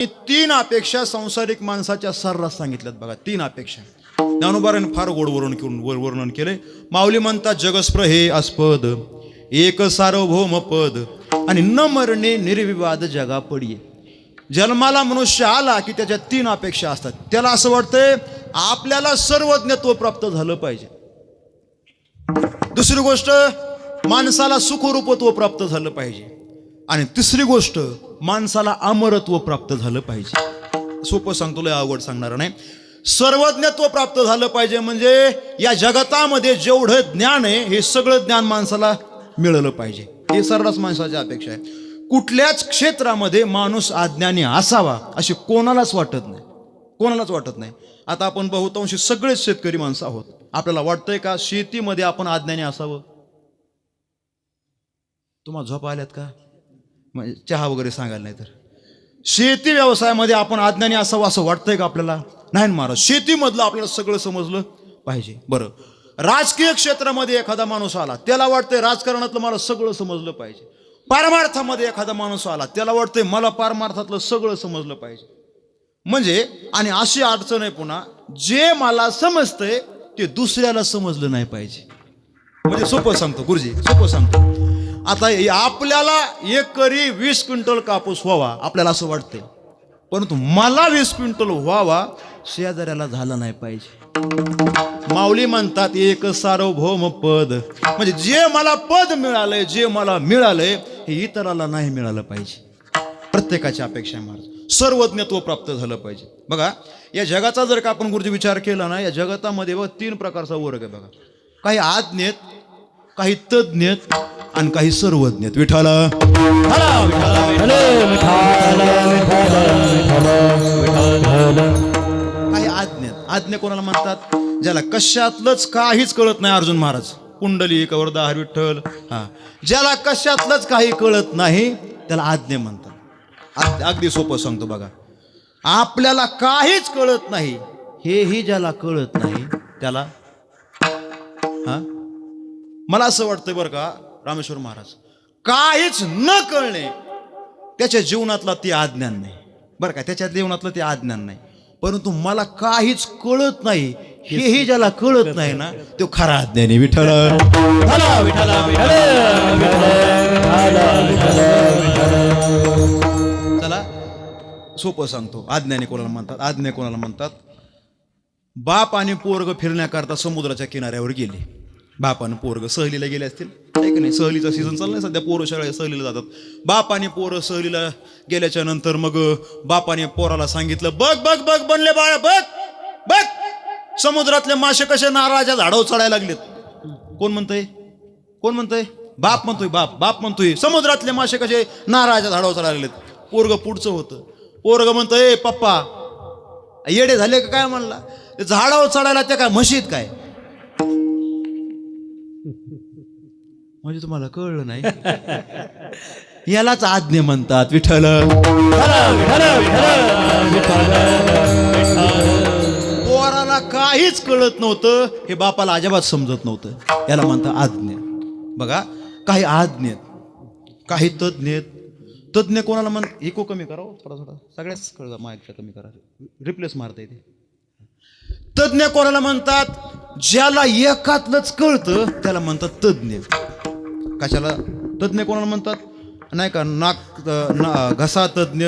तीन अपेक्षा संसारिक माणसाच्या सर्रास सांगितल्यात बघा. तीन अपेक्षा ज्ञानोबाराने फार गोड वर्णन केले. माऊली म्हणतात जगस्प्र हे आस्पद एक सार्वभौम पद आणि न मरणे निर्विवाद जगा पडिये. जन्माला मनुष्य आला की त्याच्या तीन अपेक्षा असतात. त्याला असं वाटतंय आपल्याला सर्वज्ञत्व प्राप्त झालं पाहिजे. दुसरी गोष्ट माणसाला सुखरूपत्व प्राप्त झालं पाहिजे. आणि तिसरी गोष्ट माणसाला अमरत्व प्राप्त झालं पाहिजे. सोपं सांगतो, लय अवघड सांगणार नाही. सर्वज्ञत्व प्राप्त झालं पाहिजे म्हणजे या जगतामध्ये जेवढं ज्ञान आहे हे सगळं ज्ञान माणसाला मिळालं पाहिजे. हे सर्रास माणसाची अपेक्षा आहे. कुठल्याच क्षेत्रामध्ये माणूस अज्ञानी असावा अशी कोणालाच वाटत नाही. कोणालाच वाटत नाही. आता आपण बहुतांशी सगळेच शेतकरी माणसं आहोत. आपल्याला वाटतंय का शेतीमध्ये आपण अज्ञानी असावं? तुम्हाला झोप आल्यात का? म्हणजे चहा वगैरे सांगायला नाही तर शेती व्यवसायामध्ये आपण अज्ञानी असावं असं वाटतंय का आपल्याला? नाही महाराज, शेतीमधलं आपल्याला सगळं समजलं पाहिजे. बरं, राजकीय क्षेत्रामध्ये एखादा माणूस आला त्याला वाटतंय राजकारणातलं मला सगळं समजलं पाहिजे. पारमार्थामध्ये एखादा माणूस आला त्याला वाटतंय मला पारमार्थातलं सगळं समजलं पाहिजे. म्हणजे आणि अशी अडचण आहे पुन्हा, जे मला समजतंय ते दुसऱ्याला समजलं नाही पाहिजे. म्हणजे सोपं सांगतो गुरुजी, सोपं सांगतो. आता आपल्याला एकरी 20 क्विंटल कापूस व्हावा आपल्याला असं वाटतंय, परंतु मला 20 क्विंटल व्हावा शेजाऱ्याला झाला नाही पाहिजे. माऊली म्हणतात एक सार्वभौम पद म्हणजे जे मला पद मिळालंय, जे मला मिळालंय हे इतराला नाही मिळालं पाहिजे. प्रत्येकाची अपेक्षा आहे महाराज. सर्वज्ञत्व प्राप्त झालं पाहिजे. बघा या जगाचा जर का आपण गुरुजी विचार केला ना, या जगतामध्ये बघा 3 प्रकारचा वर्ग आहे बघा. काही आज्ञेत, काही तज्ञेत आणि काही सर्वज्ञेत. विठाला काही आज्ञेत. आज्ञा कोणाला म्हणतात? ज्याला कशातलंच काहीच कळत नाही. अर्जुन महाराज कुंडलिक वरदा हरी विठ्ठल. हा, ज्याला कशातलंच काही कळत नाही त्याला आज्ञा म्हणतात. अगदी सोपं सांगतो बघा, आपल्याला काहीच कळत नाही हेही ज्याला कळत नाही त्याला मला असं वाटतंय बरं का रामेश्वर महाराज, काहीच न कळणे त्याच्या जीवनातला ते अज्ञान नाही बरं का. त्याच्या जीवनातलं ते अज्ञान नाही. परंतु मला काहीच कळत नाही हेही ज्याला कळत नाही ना तो खरा अज्ञानी. विठ्ठल चला सोपं सांगतो. अज्ञानी कोणाला म्हणतात? आज्ञा कोणाला म्हणतात? बाप आणि पोरग फिरण्याकरता समुद्राच्या किनाऱ्यावर गेले. बाप आणि पोरग सहलीला गेले असतील, आहे की नाही? सहलीचा सीझन चाललाय सध्या, पोरं शाळेत सहलीला जातात. बाप आणि पोरं सहलीला गेल्याच्या नंतर मग बापाने पोराला सांगितलं, बघ बघ बघ बनले बाळा, बघ बघ समुद्रातले मासे कसे नारळाच्या झाडावर चढायला लागलेत. कोण म्हणतंय? कोण म्हणतंय? बाप म्हणतोय. बाप म्हणतोय समुद्रातले मासे कसे नारळाच्या झाडावर चढायला लागलेत. पोरग पुढचं होतं. पोरग म्हणतोय पप्पा येडे झाले का काय? म्हणला झाडावर चढायला त्या काय म्हशीत काय? म्हणजे तुम्हाला कळलं नाही? यालाच आज्ञा म्हणतात. विठ्ठल पोराला काहीच कळत नव्हतं, हे बापाला अजिबात समजत नव्हतं. याला म्हणतात आज्ञा. बघा काही आज्ञेत, काही तज्ञेत. तज्ञ कोणाला इको कमी करा थोडा सगळ्याच कळलं, माईकच्या कमी करा, रिप्लेस मारता येते. तज्ञ कोणाला म्हणतात? ज्याला एकातलंच कळतं त्याला म्हणतात तज्ञ. कशाला तज्ञ कोणाला म्हणतात? नाही का घसा तज्ञ,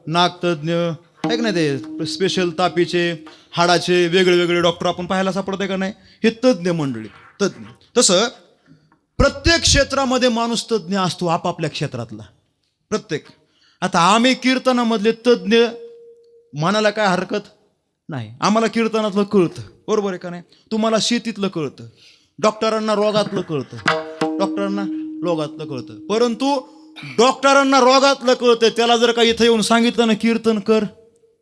नाक तज्ञ, आहे का नाही? ते स्पेशल तापीचे हाडाचे वेगळे वेगळे डॉक्टर आपण पाहायला सापडते का नाही? हे तज्ञ मंडळी, तज्ञ. तसं प्रत्येक क्षेत्रामध्ये माणूस तज्ञ असतो आपापल्या क्षेत्रातला प्रत्येक. आता आम्ही कीर्तनामधले तज्ञ म्हणायला काय हरकत नाही. आम्हाला कीर्तनातलं कळतं, बरोबर आहे का नाही? तुम्हाला शेतीतलं कळतं, डॉक्टरांना रोगातलं कळतं, डॉक्टरांना रोगातलं कळतं. परंतु डॉक्टरांना रोगातलं कळतं, त्याला जर का इथं येऊन सांगितलं ना कीर्तन कर,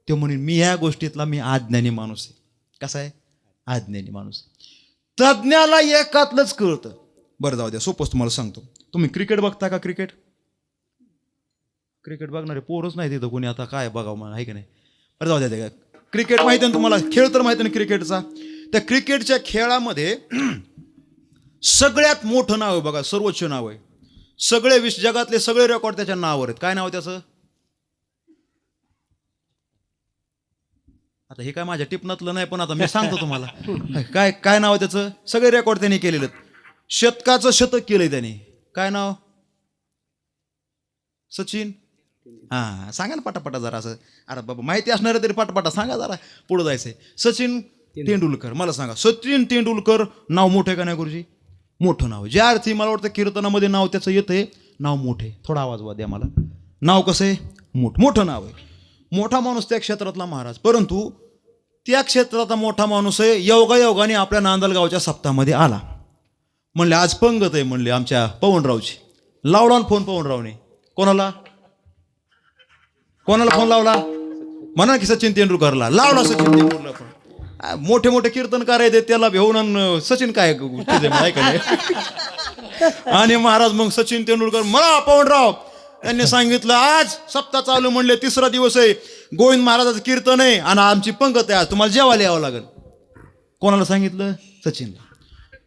ते म्हणेन मी ह्या गोष्टीतला मी आज्ञानी माणूस आहे. कसा आहे? आज्ञानी माणूस. तज्ञाला एकातलंच कळतं. बरं जाऊ द्या, सोपंच तुम्हाला सांगतो. तुम्ही क्रिकेट बघता का? क्रिकेट बघणारे पोरच नाही तिथं कोणी. आता काय बघावं मला, आहे की नाही? बरं जाऊ द्या. क्रिकेट माहिती आहे ना तुम्हाला? खेळ तर माहिती आहे ना क्रिकेटचा? त्या क्रिकेटच्या खेळामध्ये सगळ्यात मोठं नाव आहे बघा, सर्वोच्च नाव आहे. सगळे जगातले सगळे रेकॉर्ड त्याच्या नावावर आहेत. काय नाव त्याचं? आता हे काय माझ्या टिपणातलं नाही, पण आता मी सांगतो तुम्हाला. काय काय नाव आहे त्याचं? सगळे रेकॉर्ड त्यांनी केलेले आहेत. शतकाचं शतक केलंय त्यांनी. काय नाव? सचिन. हा, सांगा ना पटापटा जरा असं. अरे बाबा माहिती असणार तरी पटापटा सांगा जरा, पुढे जायचंय. सचिन तेंडुलकर. मला सांगा, सचिन तेंडुलकर नाव मोठं आहे का नाही गुरुजी? मोठं नाव. ज्या अर्थी मला वाटतं कीर्तनामध्ये नाव त्याचं येतंय, नाव मोठे. थोडा आवाज द्या मला. नाव कसं आहे? मोठं नाव आहे. मोठा माणूस त्या क्षेत्रातला महाराज. परंतु त्या क्षेत्राचा मोठा माणूस आहे, योगायोगाने आपल्या नांदलगावच्या सप्ताहामध्ये आला. म्हणले आज पंगत आहे म्हणले आमच्या पवनरावची. लावला फोन पवनरावने. कोणाला फोन लावला? म्हणा की सचिन तेंडुलकरला. लावला सचिन तेंडुलकर फोन. मोठे मोठे कीर्तनकार आहेत त्याला भेऊन सचिन काय का नाही. आणि महाराज मग सचिन तेंडुलकर मला पवनराव त्यांनी सांगितलं आज सप्ताह चालू म्हणले, 3रा दिवस आहे, गोविंद महाराजाचं कीर्तन आहे आणि आमची पंगत आहे, आज तुम्हाला जेवायला यावं लागेल. कोणाला सांगितलं? सचिनला.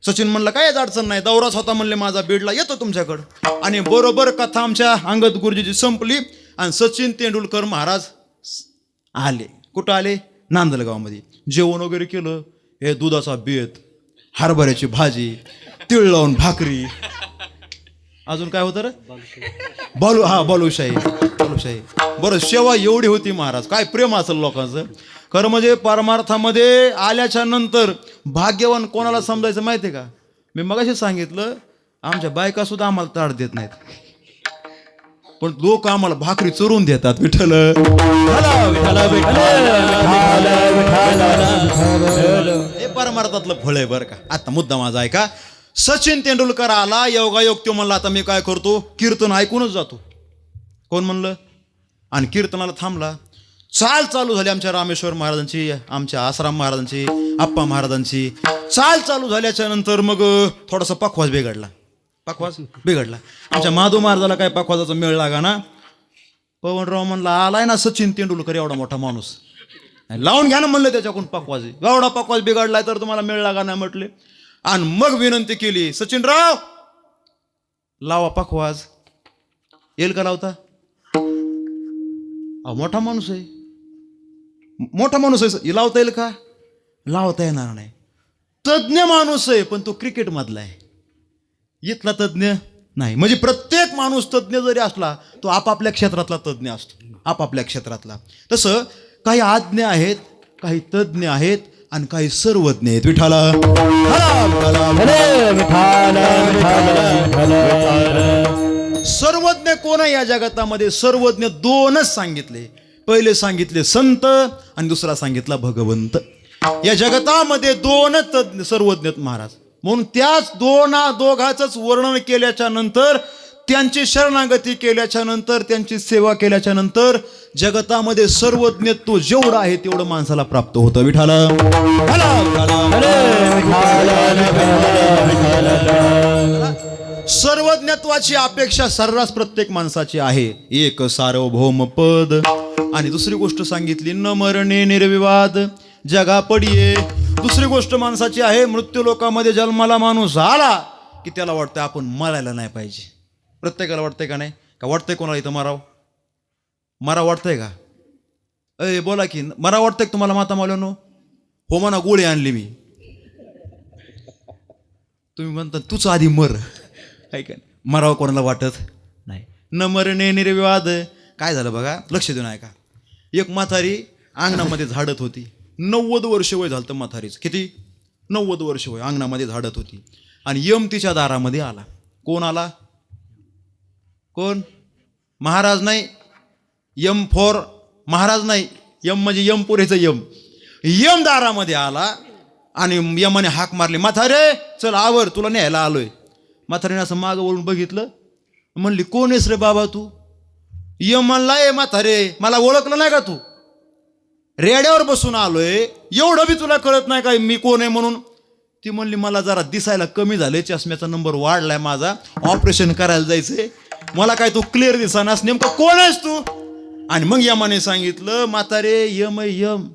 सचिन म्हणलं काय अडचण नाही, दौराच होता म्हणले माझा, बीडला येतो तुमच्याकडं. आणि बरोबर कथा आमच्या अंगद गुरुजीची संपली आणि सचिन तेंडुलकर महाराज आले. कुठं आले? नांदलगावमध्ये. जेवण वगैरे केलं. हे दुधाचा बेत, हरभऱ्याची भाजी, तिळ लावून भाकरी, अजून काय होतं रे? बालुशाही. बरं, सेवा एवढी होती महाराज. काय प्रेम असेल लोकांचं. खरं म्हणजे परमार्थामध्ये आल्याच्या नंतर भाग्यवान कोणाला समजायचं माहितीये का? मी मगाशी सांगितलं आमच्या बायका सुद्धा आम्हाला ताट देत नाहीत, पण लोक आम्हाला भाकरी चुरून देतात. विठ्ठल हे परमार्थातलं फळ आहे बरं का. आता मुद्दा माझा आहे का, सचिन तेंडुलकर आला, योगायोग तो म्हणला आता मी काय करतो, कीर्तन ऐकूनच जातो. कोण म्हणलं? आणि कीर्तनाला थांबला. चाल चालू झाली आमच्या रामेश्वर महाराजांची, आमच्या आसाराम महाराजांची, आप्पा महाराजांची. चाल चालू झाल्याच्या नंतर मग थोडासा पखवाज बिघडला. आमच्या माधव महाराजाला काय पखवाजाचा मेळ लागा ना. पवनराव म्हणला आलाय ना सचिन तेंडुलकर एवढा मोठा माणूस, लावून घ्या ना म्हणलं त्याच्याकडून पखवाज. एवढा पखवाज बिघडलाय तर तुम्हाला मेळ लागा नाही म्हटले. आणि मग विनंती केली, सचिनराव लावा पखवाज. येईल का लावता? मोठा माणूस आहे, लावता येईल का? लावता येणार नाही. तज्ञ माणूस आहे, पण तो क्रिकेट मधला आहे, इथला तज्ञ नाही. म्हणजे प्रत्येक माणूस तज्ञ जरी असला तो आपापल्या क्षेत्रातला तज्ञ असतो, आपापल्या क्षेत्रातला. तसं काही आज्ञ आहेत, काही तज्ञ आहेत आणि काही सर्वज्ञ आहेत. विठाला सर्वज्ञ कोण आहे या जगतामध्ये? सर्वज्ञ 2च सांगितले. पहिले सांगितले संत आणि दुसरा सांगितला भगवंत. या जगतामध्ये 2च तज्ञ सर्वज्ञ महाराज. म्हणून त्याच दोघांचंच वर्णन केल्याच्या नंतर, त्यांची शरणागती केल्याच्या नंतर, त्यांची सेवा केल्याच्या नंतर जगतामध्ये सर्वज्ञत्व जेवढं आहे तेवढं माणसाला प्राप्त होतं. विठाला सर्वज्ञत्वाची अपेक्षा सर्रास प्रत्येक माणसाची आहे. एक सार्वभौम पद. आणि दुसरी गोष्ट सांगितली न मरणे निर्विवाद जगा पडिये. दुसरी गोष्ट माणसाची आहे, मृत्यू लोकामध्ये जन्माला माणूस आला की त्याला वाटतं आपण मरायला नाही पाहिजे. प्रत्येकाला वाटतंय का नाही? का वाटतंय कोणाला इथं मरा वाटतंय का? बोला की मरा वाटतंय तुम्हाला माता मावल्यानो? हो म्हणा, गोळी आणली मी. तुम्ही म्हणता तूच आधी मर. ऐका, मरावं कोणाला वाटत नाही. न मरणे निर्विवाद. काय झालं बघा, लक्ष देऊन ऐका. एक म्हातारी अंगणामध्ये झाडत होती. 90 वर्ष वय झालं म्हातारीच. किती? 90 वर्ष वय. अंगणामध्ये झाडत होती आणि यम तिच्या दारामध्ये आला. कोण आला? कोण? महाराज नाही. यम फॉर महाराज नाही. यम म्हणजे यमपुरीचं यम. यम दारामध्ये आला आणि यमाने हाक मारली, म्हातारे चल आवर, तुला न्यायला आलोय. म्हातारीने असं मागं वळून बघितलं, म्हणली कोण आहेस रे बाबा तू? यम म्हणला ए म्हातारे, मला ओळखलं नाही का तू? रेड्यावर बसून आलोय, एवढं बी तुला कळत नाही का मी कोण आहे म्हणून? ती म्हणली मला जरा दिसायला कमी झाले, चष्म्याचा नंबर वाढलाय माझा, ऑपरेशन करायला जायचंय, मला काय तू क्लिअर दिसानास, नेमकं कोण आहेस तू? आणि मग यमाने सांगितलं, म्हातारे यम आहे यम,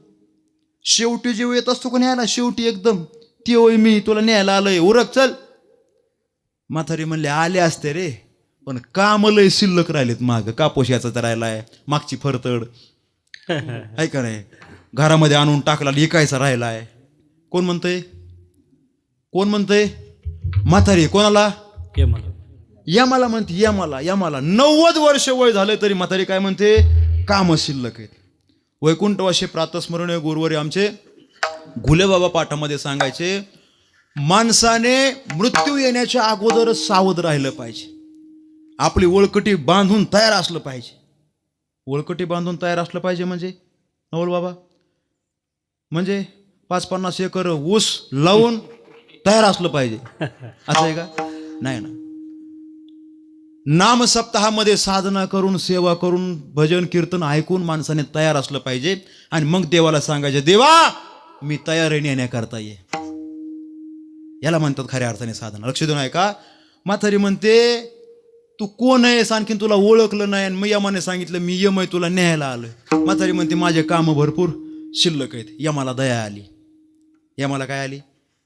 शेवटी जेव येत असतो का न्यायला, शेवटी एकदम ती होय मी, तुला न्यायला आलोय, उरक चल. म्हातारी म्हणले आले असते रे, पण काम लय शिल्लक राहिलेत माग, कापोश याचा राहिलाय, मागची फरतड, आहे का नाही? घरामध्ये आणून टाकला, लिकायचा राहिलाय. कोण म्हणतंय? कोण म्हणतंय? म्हातारी. कोणाला? यमाला म्हणते. यमाला 90 वर्ष वय झाले तरी म्हातारी काय म्हणते? काम शिल्लक आहेत. वैकुंठवासी प्रातस्मरणीय गुरुवारी आमचे घुले बाबा पाठामध्ये सांगायचे, माणसाने मृत्यू येण्याच्या अगोदरच सावध राहिलं पाहिजे. आपली वळकटी बांधून तयार असलं पाहिजे. वळकटी बांधून तयार असलं पाहिजे म्हणजे नवल बाबा, म्हणजे 5-50 एकर ऊस लावून तयार असलं पाहिजे असं आहे का? नाही ना. नाम सप्ताहामध्ये साधना करून, सेवा करून, भजन कीर्तन ऐकून माणसाने तयार असलं पाहिजे. आणि मग देवाला सांगायचे, देवा मी तयारीने येण्याकरता ये. याला म्हणतात खऱ्या अर्थाने साधना. लक्ष देऊन ऐका. म्हातारी म्हणते, तू कोण आहेस? आणखीन तुला ओळखलं नाही. आणि मग यमाने सांगितलं मी यम आहे, तुला न्यायला आलोय. म्हातारी म्हणते, माझे कामं भरपूर शिल्लक आहेत. यमाला दया आली. यमाला काय आली?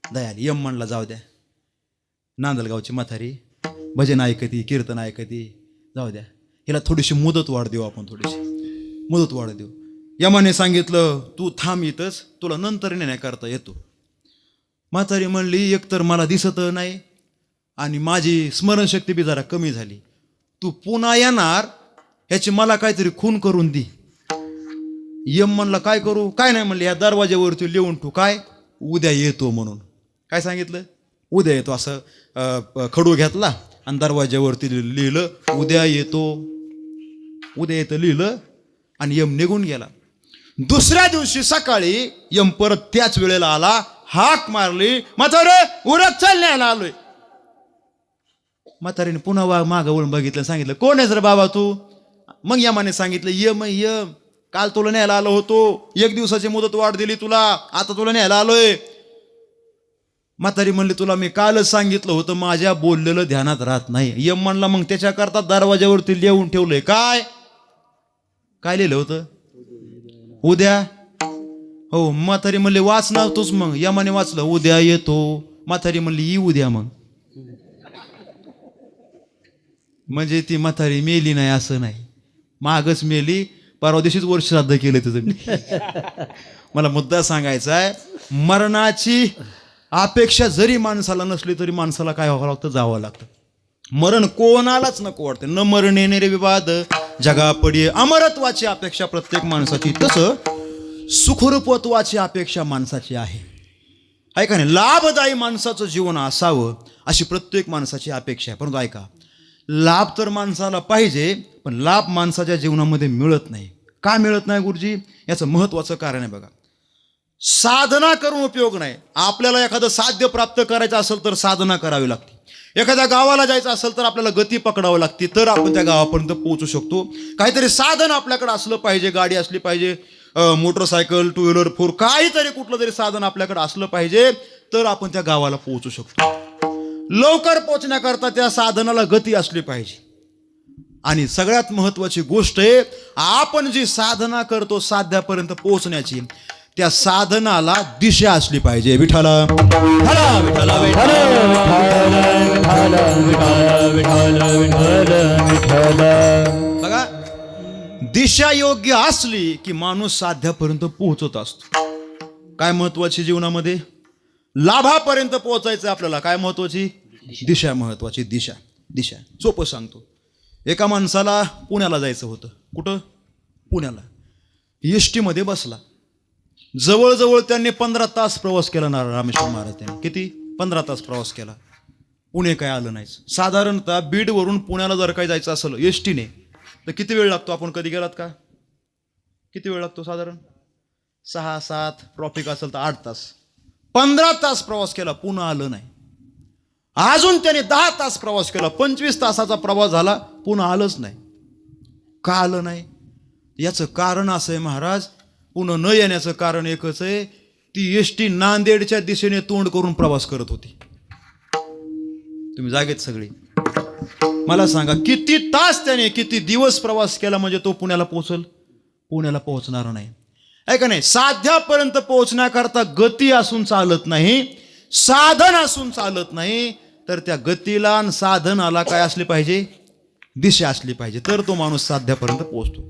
दया आली. यम म्हणला जाऊ द्या, नांदलगावची म्हातारी भजन ऐकती, कीर्तन ऐकती, जाऊ द्या, हिला थोडीशी मुदत वाढ देऊ आपण, थोडीशी मुदत वाढ देऊ. यमाने सांगितलं तू थांब इथंच, तुला नंतर नेण्याकरता येतो. म्हातारी म्हणली, एकतर मला दिसत नाही आणि माझी स्मरणशक्ती बी जरा कमी झाली. तू पुन्हा येणार ह्याची मला काहीतरी खून करून दे. यम म्हणला काय करू? काय नाही म्हणले, या दरवाज्यावरती लिहून ठेवू. काय? उद्या येतो म्हणून. काय सांगितलं? उद्या येतो. असं खडू घेतला आणि दरवाज्यावरती लिहिलं उद्या येतो. उद्या येतं लिहिलं आणि यम निघून गेला. दुसऱ्या दिवशी सकाळी यम परत त्याच वेळेला आला, हाक मारली, म्हातारे उरक, चल न्यायला आलोय. म्हातारीने पुन्हा मागं वळून बघितलं, सांगितलं कोण आहेस रे बाबा तू? मग यमाने सांगितलं, यम यम, काल तुला न्यायला आलो होतो, 1 दिवसाची मुदत वाढ दिली तुला, आता तुला न्यायला आलोय. म्हातारी म्हणली, तुला मी कालच सांगितलं होतं, माझ्या बोललेलं ध्यानात राहत नाही. यम म्हणला, मग त्याच्याकरता दरवाज्यावरती लिहून ठेवलंय. काय? काय लिहिलं होतं? उद्या. हो. म्हातारी म्हणली, वाच ना तूच. मग यमाने वाचलं, उद्या येतो. म्हातारी म्हणली, ही उद्या. मग म्हणजे ती म्हातारी मेली नाही असं नाही, मागच मेली. परवा दिवशीच वर्ष श्राद्ध केलं तिचं. मला मुद्दा सांगायचा आहे, मरणाची अपेक्षा जरी माणसाला नसली तरी माणसाला काय व्हावं लागतं? जावं लागतं. मरण कोणालाच नको वाटते. न मरणे रे विवाद जगा पडी. अमरत्वाची अपेक्षा प्रत्येक माणसाची, तसं सुखरूपत्वाची अपेक्षा माणसाची आहे का नाही? लाभदायी माणसाचं जीवन असावं अशी प्रत्येक माणसाची अपेक्षा आहे. परंतु ऐका, लाभ तर माणसाला पाहिजे, पण लाभ माणसाच्या जीवनामध्ये मिळत नाही. का मिळत नाही गुरुजी? याचं महत्वाचं कारण आहे बघा. साधना करून उपयोग नाही. आपल्याला एखादं साध्य प्राप्त करायचं असेल तर साधना करावी लागते. एखाद्या गावाला जायचं असेल तर आपल्याला गती पकडावं लागते, तर आपण त्या गावापर्यंत पोहोचू शकतो. काहीतरी साधन आपल्याकडे असलं पाहिजे. गाडी असली पाहिजे, मोटरसायकल, 2 व्हीलर 4, काहीतरी कुठलं तरी साधन आपल्याकडे असलं पाहिजे, तर आपण त्या गावाला पोहोचू शकतो. लवकर पोहोचण्याकरता त्या साधनाला गती असली पाहिजे. आणि सगळ्यात महत्वाची गोष्ट आहे, आपण जी साधना करतो साध्यापर्यंत पोहोचण्याची, त्या साधनाला दिशा असली पाहिजे. विठ्ठला विठ्ठला विठ्ठला बघा, दिशा योग्य असली की माणूस साध्यापर्यंत पोहोचत असतो. काय महत्वाची जीवनामध्ये? लाभापर्यंत पोहोचायचं आपल्याला. काय महत्वाची? दिशा महत्वाची. दिशा. दिशा सोपं सांगतो. एका माणसाला पुण्याला जायचं होतं. कुठं? पुण्याला. एसटी मध्ये बसला. जवळजवळ त्यांनी 15 तास प्रवास केला ना रामेश्वर महाराज. त्यांनी किती? 15 तास प्रवास केला. पुणे काय आलं नाही. साधारणतः बीडवरून पुण्याला जर काही जायचं असेल एसटीने तर किती वेळ लागतो? आपण कधी गेलात का? किती वेळ लागतो? साधारण 6-7, ट्रॉफिक असेल तर 8 तास. 15 तास प्रवास केला, पुन्हा आलं नाही. अजून त्याने 10 तास प्रवास केला, 25 तासाचा प्रवास झाला, पुन्हा आलंच नाही. का आलं नाही? याचं कारण असं आहे महाराज, पुन्हा न येण्याचं कारण एकच आहे, ती एसटी नांदेडच्या दिशेने तोंड करून प्रवास करत होती. तुम्ही जागेत सगळी. मला सांगा, किती तास त्याने, किती दिवस प्रवास केला म्हणजे तो पुण्याला पोहोचल? पुण्याला पोहोचणार नाही. आहे का नाही? साध्यापर्यंत पोहोचण्याकरता गती असून चालत नाही, साधन असून चालत नाही. तर त्या गतीला आणि साधनाला काय असली पाहिजे? दिशा असली पाहिजे, तर तो माणूस साध्यापर्यंत पोहोचतो.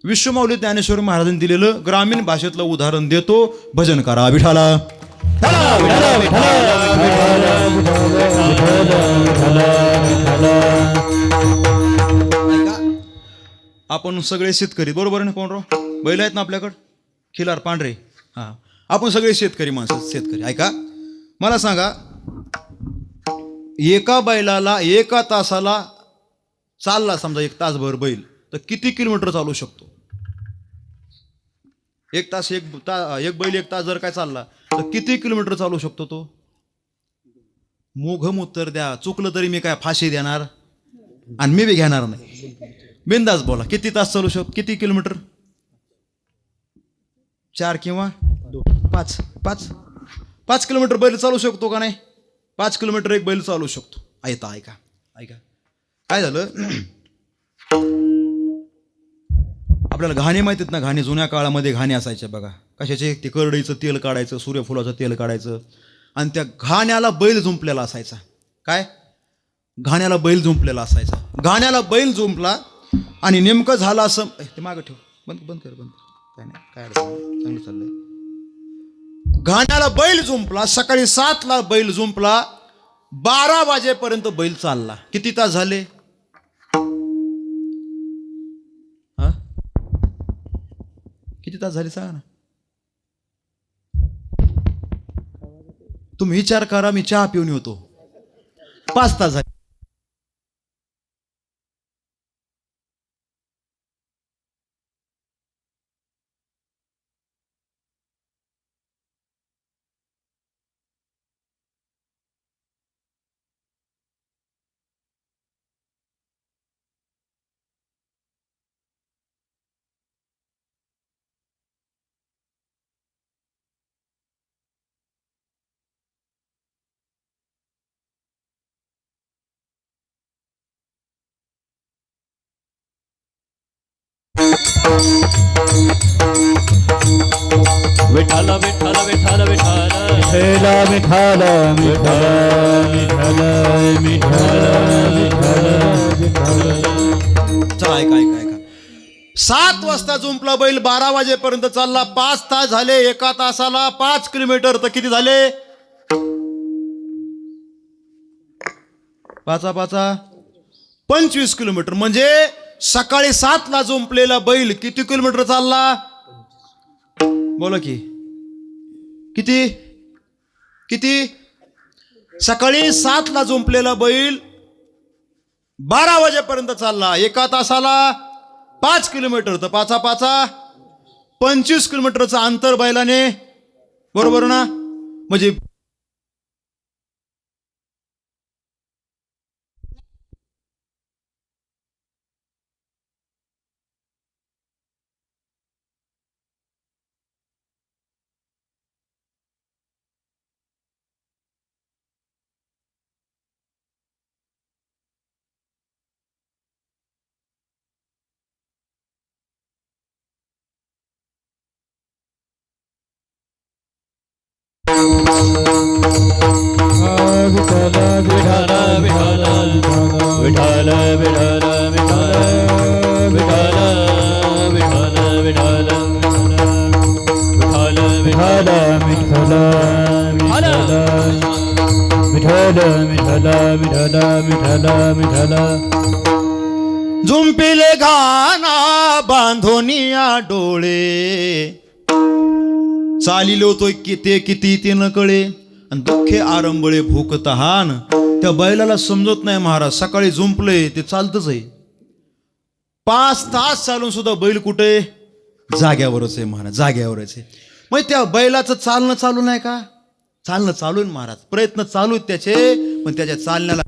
विश्वमाऊली ज्ञानेश्वर महाराजांनी दिलेलं ग्रामीण भाषेतलं उदाहरण देतो. भजन करा विठाला. आपण सगळे शेतकरी, बरोबर ना कोण राव? बैल आहेत ना आपल्याकडं, खिलार पांढरे. हा, आपण सगळे शेतकरी माणसं, शेतकरी. ऐका, मला सांगा, एका बैलाला एका तासाला चालला समजा 1 तासभर बैल, तर किती किलोमीटर चालू शकतो? एक बैल 1 तास जर काय चालला तर किती किलोमीटर चालू शकतो तो? मोघम उत्तर द्या. चुकलं तरी मी काय फाशी देणार आणि मी बी घेणार नाही. बिंदास बोला, किती तास चालू शकतो? किती किलोमीटर? 4 किंवा 5. 5 किलोमीटर बैल चालू शकतो का नाही? 5 किलोमीटर एक बैल चालू शकतो. ऐका काय झालं, आपल्याला घाणे माहिती आहेत ना? घाणे जुन्या काळामध्ये घाणे असायचे बघा. कशाचे? ते करडईचं तेल काढायचं, सूर्यफुलाचं तेल काढायचं, आणि त्या घाण्याला बैल जुंपलेला असायचा. काय? घाण्याला बैल जुंपलेला असायचा. घाण्याला बैल जुंपला आणि नेमकं झालं असं, ते मागं ठेव, बंद कर. काय नाही, काय अडचण नाही, चांगलं चाललंय. घाण्याला बैल जुंपला, सकाळी 7ला बैल जुंपला, 12 वाजेपर्यंत बैल चालला. किती तास झाले? किती तास झाले सांगा ना. तुम्ही विचार करा, मी चहा पिऊन येतो. 5 तास झाले. विठाला विठाला विठाला विठाला विठाला विठाला विठाला विठाला विठाला. चला ऐका. 7 वाजता जुंपला बैल, 12 वाजेपर्यंत चालला, 5 तास झाले. 1 तासाला 5 किलोमीटर, तर किती झाले? 5 25 किलोमीटर. म्हणजे सकाळी 7ला जुंपलेला बैल किती किलोमीटर चालला? बोला की किती? सकाळी 7ला जुंपलेला बैल 12 वाजेपर्यंत चालला, 1 तासाला 5 किलोमीटर, तर 5 25 किलोमीटरचं अंतर बैलाने, बरोबर ना? म्हणजे विठाला विठाला विठाला विठाला विठाला विठाला विठाला विठाला विठाला विठाला विठाला विठाला विठाला विठाला विठाला विठाला. झुंपिले घाना बांधोनिया डोळे, चालिलो तो किती ते न कळे, आणि दुःखे आरंबळे भूक तहान. त्या बैलाला समजत नाही महाराज, सकाळी झुंपले ते चालतच आहे. 5 तास चालून सुद्धा बैल कुठे? जाग्यावरच आहे महाराज, जाग्यावरच आहे. मग त्या बैलाचं चालणं चालू नाही का? चालणं चालू आहे महाराज, प्रयत्न चालू आहेत त्याचे, पण त्याच्या चालण्याला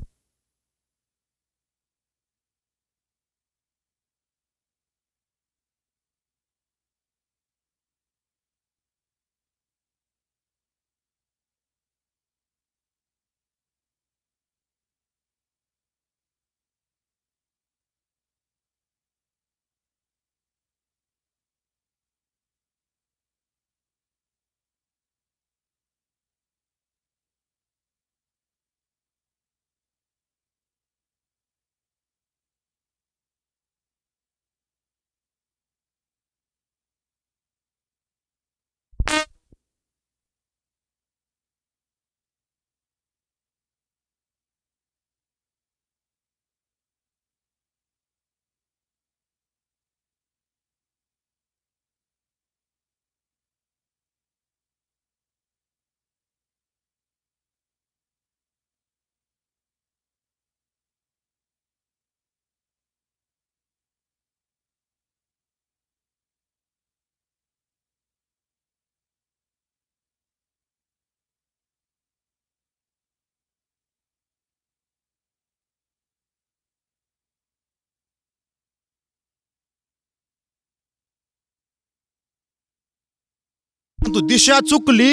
तू दिशा चुकली,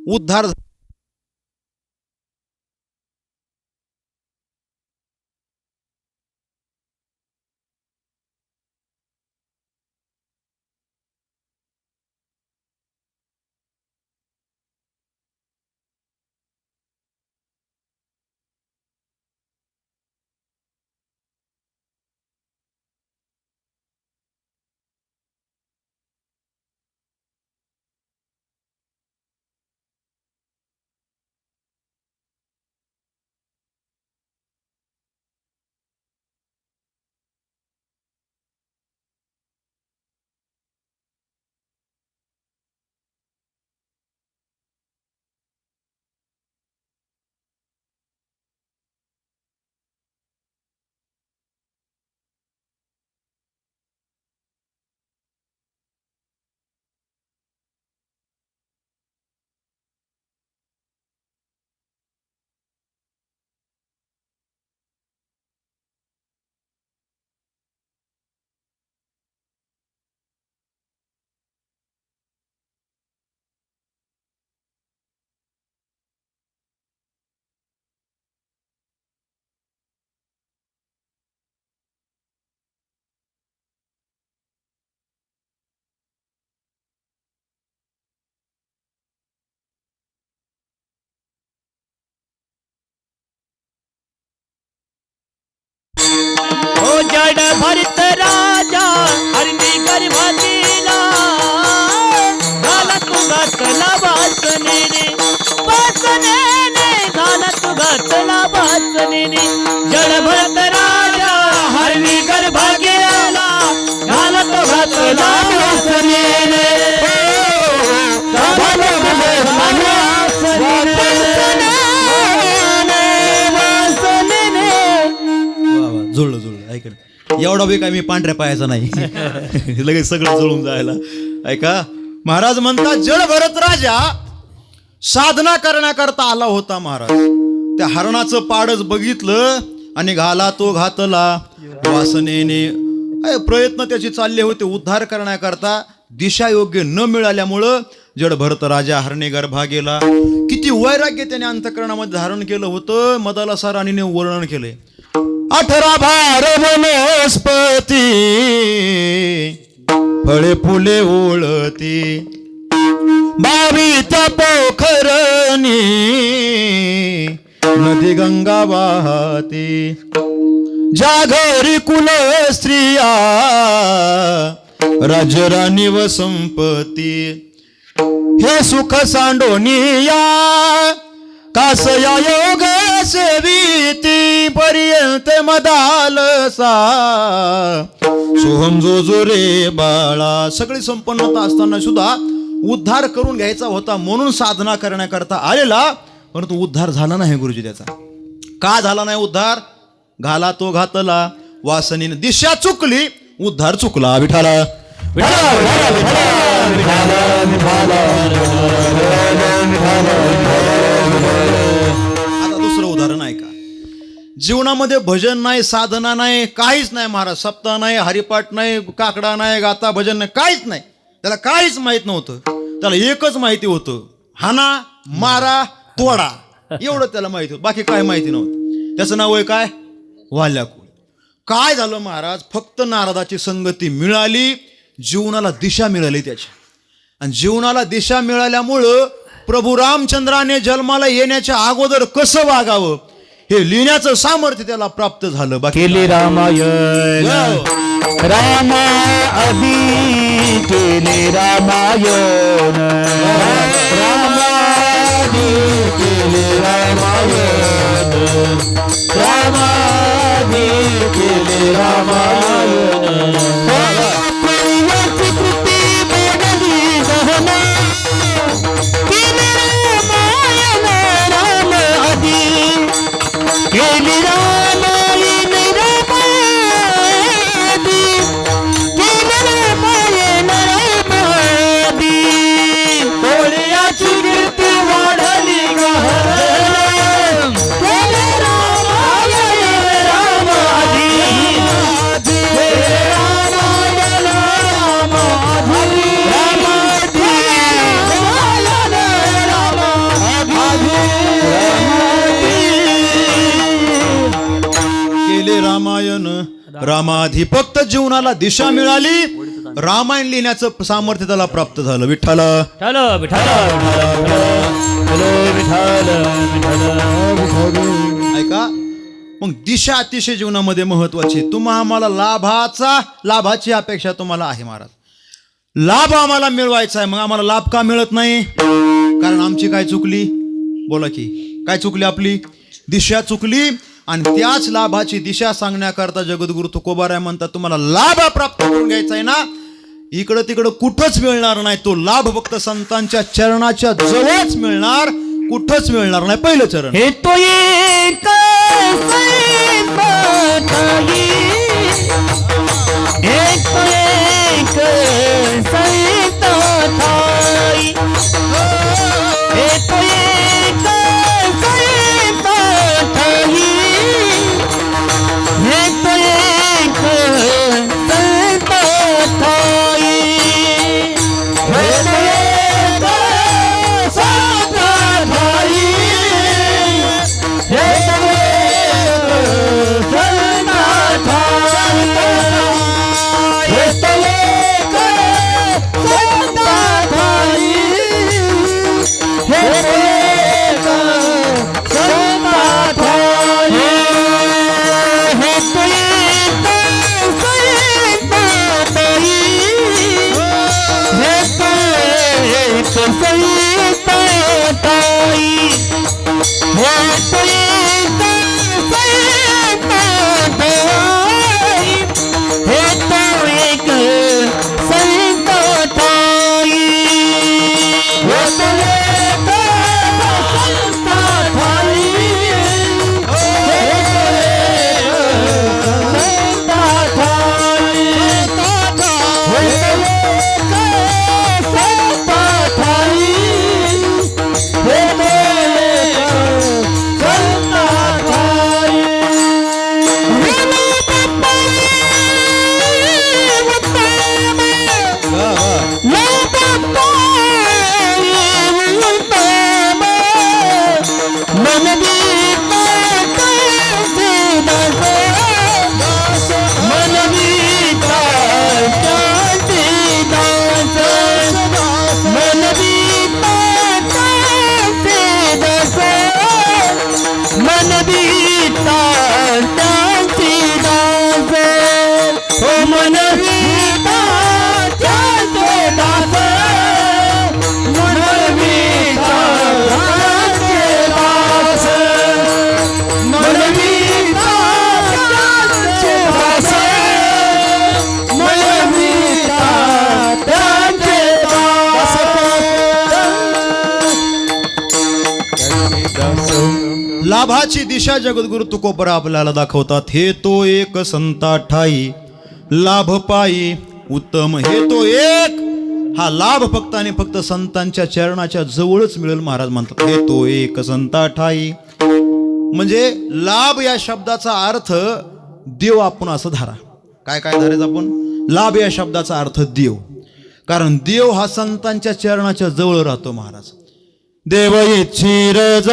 उद्धार ओ जड भरत राजा हरणी गर्भातीला घाला तू घातला वासने रे वासने घाला तू घातला वासने रे जड भरत राजा हरणी गर्भा गेला घाला तू घातला वासने रे जुळलं जुळलं. ऐका ना, एवढा बी काय मी पांढऱ्या पायाचा नाही. लगेच सगळं जुळून जायला. ऐका, महाराज म्हणतात जड भरत राजा साधना करण्याकरता आला होता महाराज. त्या हरणाचं पाडच बघितलं आणि घाला तो घातला वासनेने. प्रयत्न त्याचे चालले होते उद्धार करण्याकरता. दिशा योग्य न मिळाल्यामुळं जड भरत राजा हरणे गर्भा गेला. किती वैराग्य त्याने अंतःकरणामध्ये धारण केलं होतं, मदाला सराणीने वर्णन केले. 18 भार वनस्पती फळे फुले ओळती 22 पोखरणी नदी गंगा वाहते. ज्या घरी कुल स्त्रिया राजराणी व संपत्ती हे सुख सांडोनिया कासया योग सेविती पर्यंत मदालसा सोहम जो जो रे बाळा. सगळी संपन्नता असताना सुद्धा उद्धार करून घ्यायचा होता म्हणून साधना करण्याकरता आलेला, परंतु उद्धार झाला नाही गुरुजी त्याचा. का झाला नाही उद्धार? घाला तो घातला वासनीने. दिशा चुकली, उद्धार चुकला. विठाला आता दुसरं उदाहरण आहे का? जीवनामध्ये भजन नाही, साधना नाही, काहीच नाही महाराज. सप्ताह नाही, हरिपाठ नाही, काकडा नाही, गाता भजन नाही, काहीच नाही. त्याला काहीच माहित नव्हतं. त्याला एकच माहिती होतं, हाना मारा तोडा, एवढं त्याला माहिती होतं. बाकी काय माहिती नव्हतं. त्याचं नाव आहे काय? वाल्याकुळ. काय झालं महाराज? फक्त नारदाची संगती मिळाली, जीवनाला दिशा मिळाली त्याची. आणि जीवनाला दिशा मिळाल्यामुळं प्रभू रामचंद्राने जन्माला येण्याच्या अगोदर कसं वागावं हे लिहिण्याचं सामर्थ्य त्याला प्राप्त झालं. बाकी केले रामायण रामा आधी केले रामायण रामादी केले रामायण रामादी केले रामायण. रामाधिभक्त जीवनाला दिशा मिळाली. रामायण लिहिण्याचं सामर्थ्य त्याला प्राप्त झालं. विठ्ठल विठ्ठल विठ्ठल ऐका, मग दिशा अतिशय जीवनामध्ये महत्वाची. आम्हाला लाभाची अपेक्षा तुम्हाला आहे महाराज. लाभ आम्हाला मिळवायचा आहे. मग आम्हाला लाभ का मिळत नाही? कारण आमची काय चुकली? बोला की काय चुकली? आपली दिशा चुकली. आणि त्याच लाभाची दिशा सांगण्याकरता जगद्गुरु तुकोबाराय म्हणतात, तुम्हाला लाभ प्राप्त करून घ्यायचा आहे ना, इकडं तिकडं कुठंच मिळणार नाही. तो लाभ फक्त संतांच्या चरणाच्या जवळच मिळणार, कुठंच मिळणार नाही. पहिलं चरण हे तो एक सैताई, एक तो एक सैताई, हे तो एक सैताई, हे तो एक सैताई, हे तो एक सैताई, हे तो लाभाची दिशा जगद्गुरु तुकोबरा आपल्याला दाखवतात. हे तो एक संता ठाई लाभ पायी उत्तम. हे तो एक, हा लाभ फक्त आणि फक्त संतांच्या चरणाच्या जवळच मिळेल महाराज म्हणतात. हे तो एक संता ठाई म्हणजे लाभ या शब्दाचा अर्थ देव आपण असं धरा. काय काय धरायचं आपण? लाभ या शब्दाचा अर्थ देव. कारण देव हा संतांच्या चरणाच्या जवळ राहतो महाराज. देव इच्छी रज,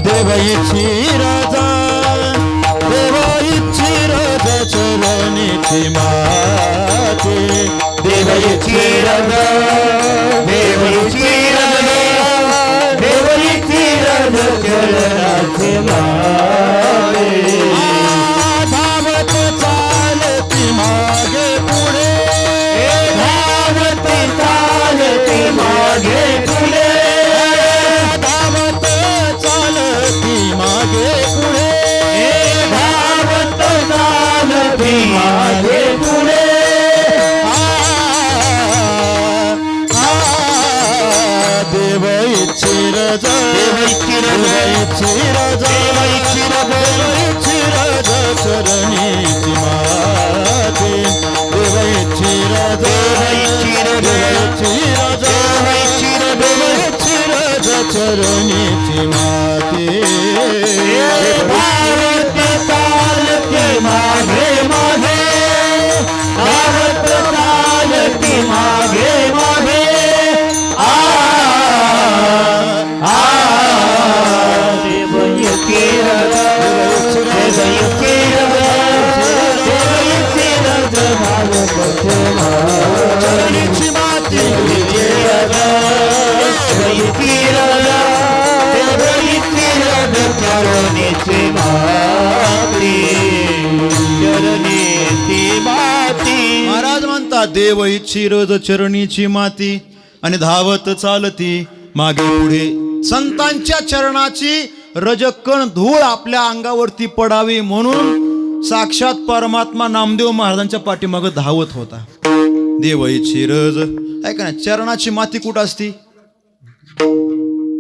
देव इच्छी राजा, देव इच्छी राजा चरणीची माते. देव इच्छी राजा, देव इच्छी राजा, देव इच्छी राजा चरणाची माते. धावत चालती मागे पुढे, धावत चालती मागे पुढे, धावत चालती मागे पुढे, धावत चालती मागे पुढे. देव इच्छी राजा, देव इच्छी राजा, इच्छी राजा, देव इच्छी राजा चरणीची माते. देव इच्छी राजा, देव इच्छी राजा, देव इच्छी राजा चरणीची माते. धावत चालती मागे मागे, धावत चालती मागे मागे. देव इच्छी राजा, देव इच्छी राजा, देव इच्छी रज चरणीची माती आणि धावत चालती मागे पुढे. संतांच्या चरणाची रजकण धूळ आपल्या अंगावरती पडावी म्हणून साक्षात परमात्मा नामदेव महाराजांच्या पाठीमागे धावत होता. देव इच्छी रज ऐका ना, चरणाची माती कुठं असती?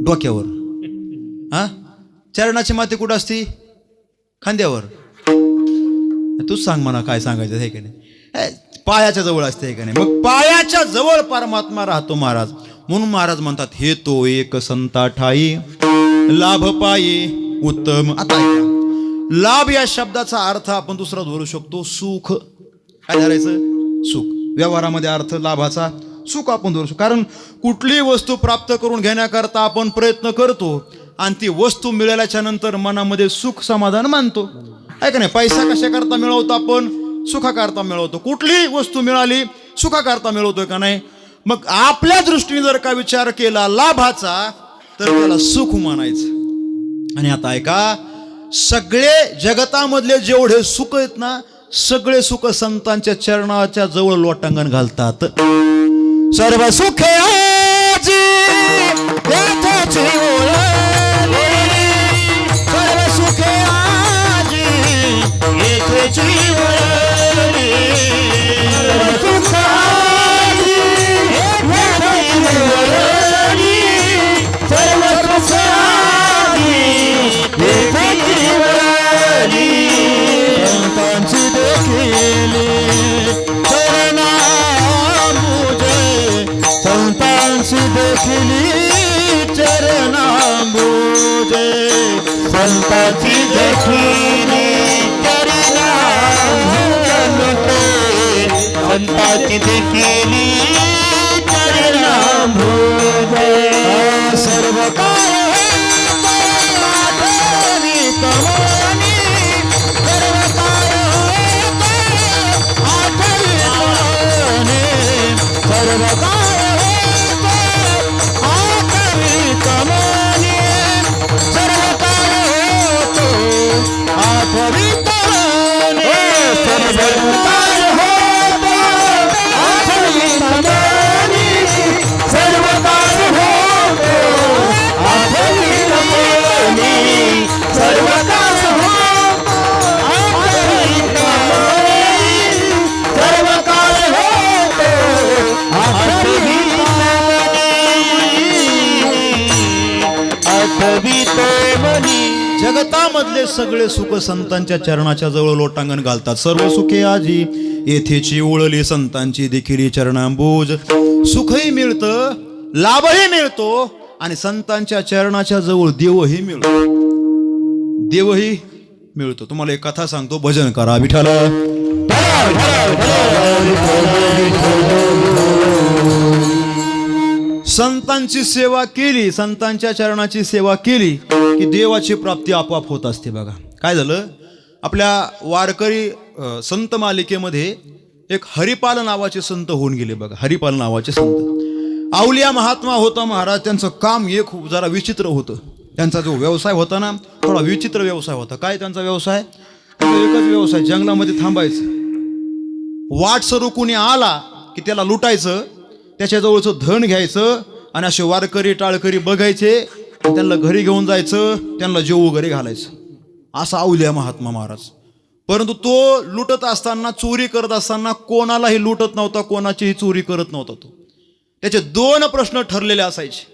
डोक्यावर. हा, चरणाची माती कुठं असती? खांद्यावर. तूच सांग मला काय सांगायचं आहे का नाही. पायाच्या जवळ असते आहे का नाही. मग पायाच्या जवळ परमात्मा राहतो महाराज. म्हणून महाराज म्हणतात हे तो एक संता ठाई लाभ पायी उत्तम. आता ऐका, लाभ या शब्दाचा अर्थ आपण दुसरा धरू शकतो सुख. काय धरायचं? सुख. व्यवहारामध्ये अर्थ लाभाचा सुख आपण धरू शकतो. कारण कुठलीही वस्तू प्राप्त करून घेण्याकरता आपण प्रयत्न करतो आणि ती वस्तू मिळाल्याच्या नंतर मनामध्ये सुख समाधान मानतो. आहे का नाही. पैसा कशाकरता मिळवतो आपण? सुखाकरता मिळवतो. कुठलीही वस्तू मिळाली सुखाकरता मिळवतोय का नाही. मग आपल्या दृष्टीने जर का विचार केला लाभाचा तर त्याला सुख म्हणायचं. आणि आता ऐका, सगळे जगतामधले जेवढे सुख आहेत ना, सगळे सुख संतांच्या चरणाच्या जवळ लोटांगण घालतात. सर्व सुखे आजी येथेची ओळखली. सर्व सुखे आजी येथेची ओळखली. सर्व सुख आजी येथेची ओळखली. सर्व सुख आजी येथेची ओळखली. संतांची देखील संतांची देखिली चरणांबुजे. संतांची देखिली चरणांबुजे. संतांची देखिली चरणांबुजे. सर्व काय आठवी तमोनी. सर्व काय आठवी तमोनी. सर्व काय जगतामधले सगळे सुख संतांच्या चरणाच्या जवळ लोटांगण घालतात. सर्व सुखे आजी येथेची ओळली. संतांची देखील चरणांबूज. सुखही मिळतं, लाभही मिळतो आणि संतांच्या चरणाच्या जवळ देवही मिळतो. देवही मिळतो. तुम्हाला एक कथा सांगतो. भजन करा विठ्ठल. संतांची सेवा केली, संतांच्या चरणाची सेवा केली की देवाची प्राप्ती आपोआप होत असते. बघा काय झालं, आपल्या वारकरी संत मालिकेमध्ये एक हरिपाल नावाचे संत होऊन गेले. बघा हरिपाल नावाचे संत अवलिया महात्मा होता महाराज. त्यांचं काम एक जरा विचित्र होतं. त्यांचा जो व्यवसाय होता ना, थोडा विचित्र व्यवसाय होता. काय त्यांचा व्यवसाय? एकच व्यवसाय, जंगलामध्ये थांबायचं. वाट सरू कुणी आला की त्याला लुटायचं, त्याच्याजवळचं धन घ्यायचं आणि असे वारकरी टाळकरी बघायचे, त्यांना घरी घेऊन जायचं, त्यांना जेव वगैरे घालायचं. असा अवलिया महात्मा महाराज. परंतु तो लुटत असताना, चोरी करत असताना कोणालाही लुटत नव्हता, कोणाचीही चोरी करत नव्हता. तो त्याचे दोन प्रश्न ठरलेले असायचे.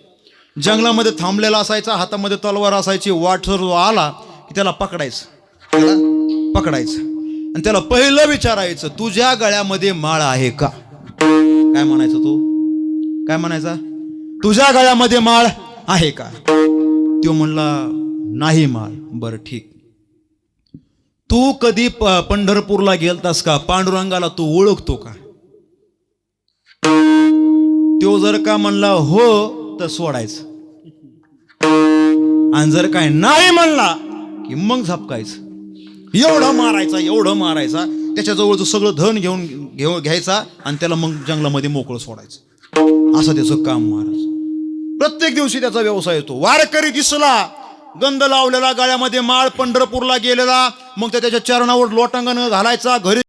जंगलामध्ये थांबलेला असायचा, हातामध्ये तलवार असायची. वाट सर आला की त्याला पकडायचं, त्याला पकडायचं आणि त्याला पहिलं विचारायचं, तुझ्या गळ्यामध्ये माळ आहे का? काय म्हणायचं तो? काय म्हणायचा? तुझ्या गळ्यामध्ये माळ आहे का? तो म्हणला नाही माळ. बरं ठीक. तू कधी पंढरपूरला गेलतास का? पांडुरंगाला तू ओळखतो का? तो जर का म्हणला हो तर सोडायचं, आणि जर काय नाही म्हणला की मग झपकायचं. एवढं मारायचा, एवढं मारायचा. त्याच्याजवळचं सगळं धन घेऊन घ्यायचा आणि त्याला मग जंगलामध्ये मोकळं सोडायचं. असं त्याचं काम महाराज. प्रत्येक दिवशी त्याचा व्यवसाय येतो. वारकरी दिसला गंध लावलेला, गळ्यामध्ये माळ, पंढरपूरला गेलेला, मग त्याच्या चरणावर लोटांगण घालायचा, घरी